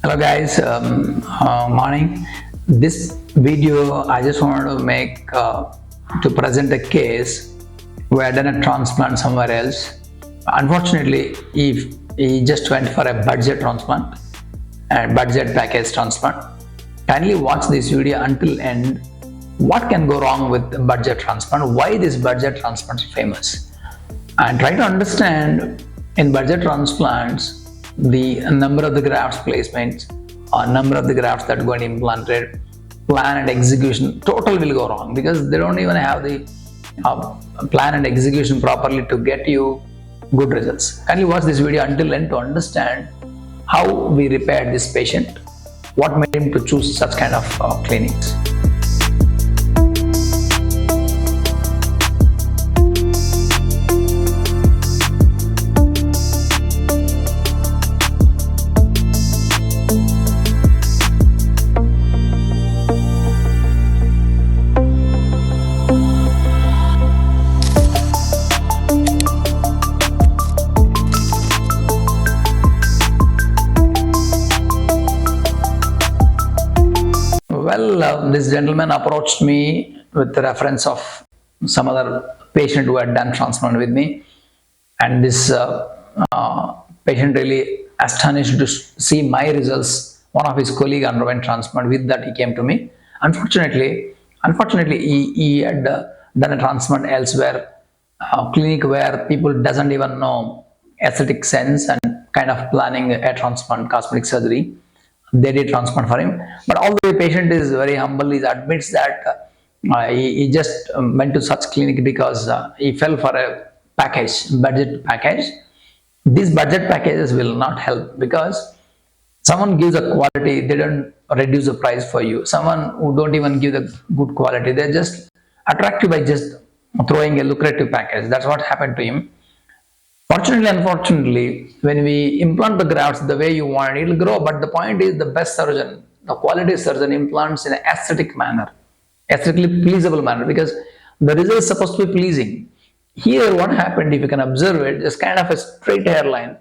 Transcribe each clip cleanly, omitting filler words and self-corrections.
Hello guys, morning. This video I just wanted to make to present a case where I done a transplant somewhere else. Unfortunately, he just went for a budget transplant and budget package transplant. Kindly watch this video until end. What can go wrong with budget transplant? Why this budget transplant is famous? And try to understand in budget transplants the number of the grafts placements or number of the grafts that go implanted, plan and execution total will go wrong because they don't even have the plan and execution properly to get you good results. Kindly watch this video until end to understand how we repaired this patient, what made him to choose such kind of clinics. This gentleman approached me with the reference of some other patient who had done transplant with me, and this patient really astonished to see my results. One of his colleague underwent transplant. With that, he came to me. Unfortunately, he had done a transplant elsewhere, a clinic where people doesn't even know aesthetic sense and kind of planning a transplant, cosmetic surgery. They did transplant for him, but although the patient is very humble, he admits that he just went to such clinic because he fell for a budget package. These budget packages will not help because someone gives a quality, they don't reduce the price for you. Someone who don't even give the good quality, they just attract you by just throwing a lucrative package. That's what happened to him. Fortunately, unfortunately, when we implant the grafts the way you want, it will grow. But the point is, the best surgeon, the quality surgeon, implants in an aesthetic manner, aesthetically pleasable manner, because the result is supposed to be pleasing. Here, what happened, if you can observe it, is kind of a straight hairline.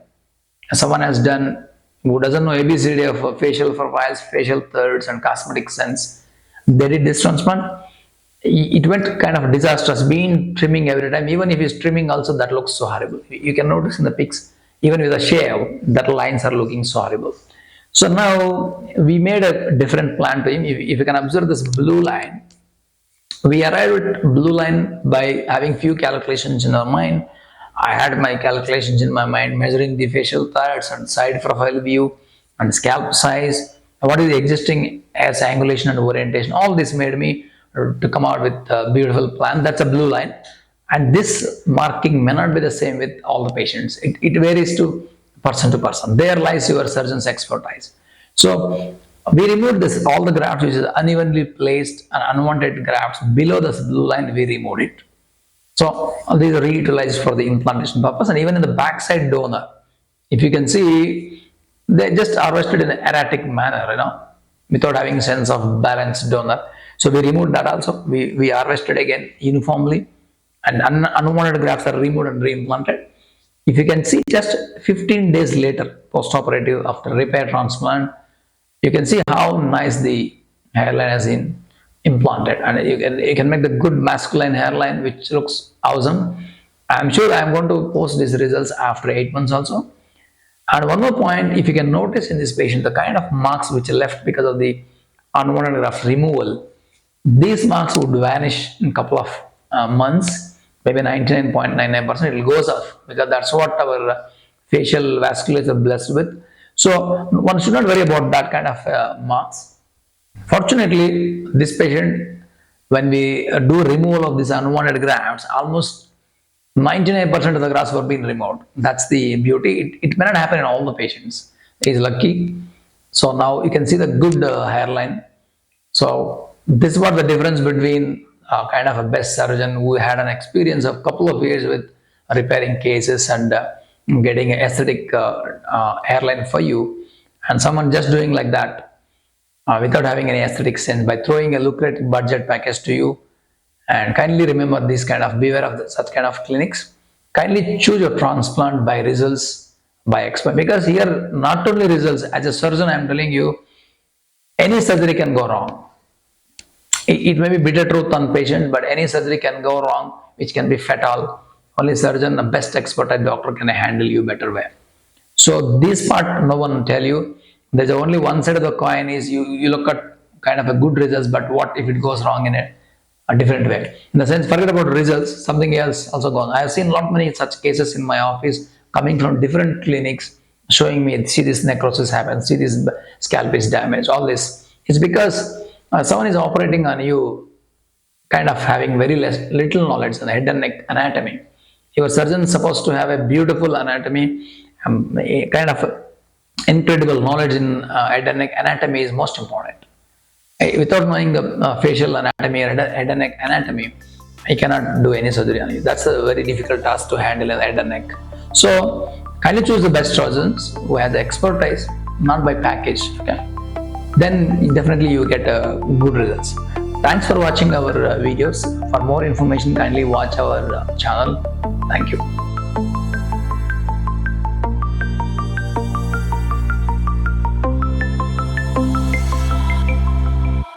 Someone has done who doesn't know ABCD of facial profiles, facial thirds, and cosmetic sense. They did this transplant. It went kind of disastrous, being trimming every time. Even if he's trimming also, that looks so horrible. You can notice in the pics, even with a shave, that lines are looking so horrible. So now we made a different plan to him. If you can observe this blue line, we arrived at blue line by having few calculations in our mind. I had my calculations in my mind, measuring the facial thirds and side profile view and scalp size, what is the existing as angulation and orientation. All this made me to come out with a beautiful plan. That's a blue line, and this marking may not be the same with all the patients. It varies to person. There lies your surgeon's expertise. So we removed this, all the grafts which is unevenly placed and unwanted grafts below this blue line, we removed it. So these are reutilized for the implantation purpose. And even in the backside donor, if you can see, they just harvested in an erratic manner, without having sense of balanced donor. So we removed that also. We harvested again uniformly, and unwanted grafts are removed and reimplanted. If you can see, just 15 days later, post-operative after repair transplant, you can see how nice the hairline has been implanted, and you can make the good masculine hairline, which looks awesome. I'm sure I'm going to post these results after 8 months also. And one more point, if you can notice in this patient, the kind of marks which are left because of the unwanted graft removal, these marks would vanish in a couple of months, maybe 99.99%. It will goes off because that's what our facial vasculature are blessed with. So one should not worry about that kind of marks. Fortunately, this patient, when we do removal of these unwanted grafts, almost 99% of the grafts were being removed. That's the beauty. It may not happen in all the patients. He's lucky. So now you can see the good hairline. So this was the difference between kind of a best surgeon who had an experience of couple of years with repairing cases and getting an aesthetic hairline for you, and someone just doing like that without having any aesthetic sense by throwing a lucrative budget package to you. And kindly remember this kind of, beware of such kind of clinics. Kindly choose your transplant by results by expert. Because here, not only results, as a surgeon, I'm telling you, any surgery can go wrong. It may be bitter truth on patient, but any surgery can go wrong, which can be fatal. Only surgeon, the best expert and doctor can handle you better way. So this part no one tell you. There's only one side of the coin is you look at kind of a good results, but what if it goes wrong in a different way? In the sense, forget about results, something else also gone. I have seen lot many such cases in my office coming from different clinics showing me, see this necrosis happens, see this scalp is damaged, all this. It's because someone is operating on you kind of having very little knowledge on the head and neck anatomy. Your surgeon is supposed to have a beautiful anatomy, a kind of incredible knowledge in head and neck anatomy is most important. Without knowing the facial anatomy or head and neck anatomy, I cannot do any surgery on you. That's a very difficult task to handle in the head and neck. So kindly choose the best surgeons who has expertise, not by package. Okay, then definitely you get good results. Thanks for watching our videos. For more information, kindly watch our channel. Thank you.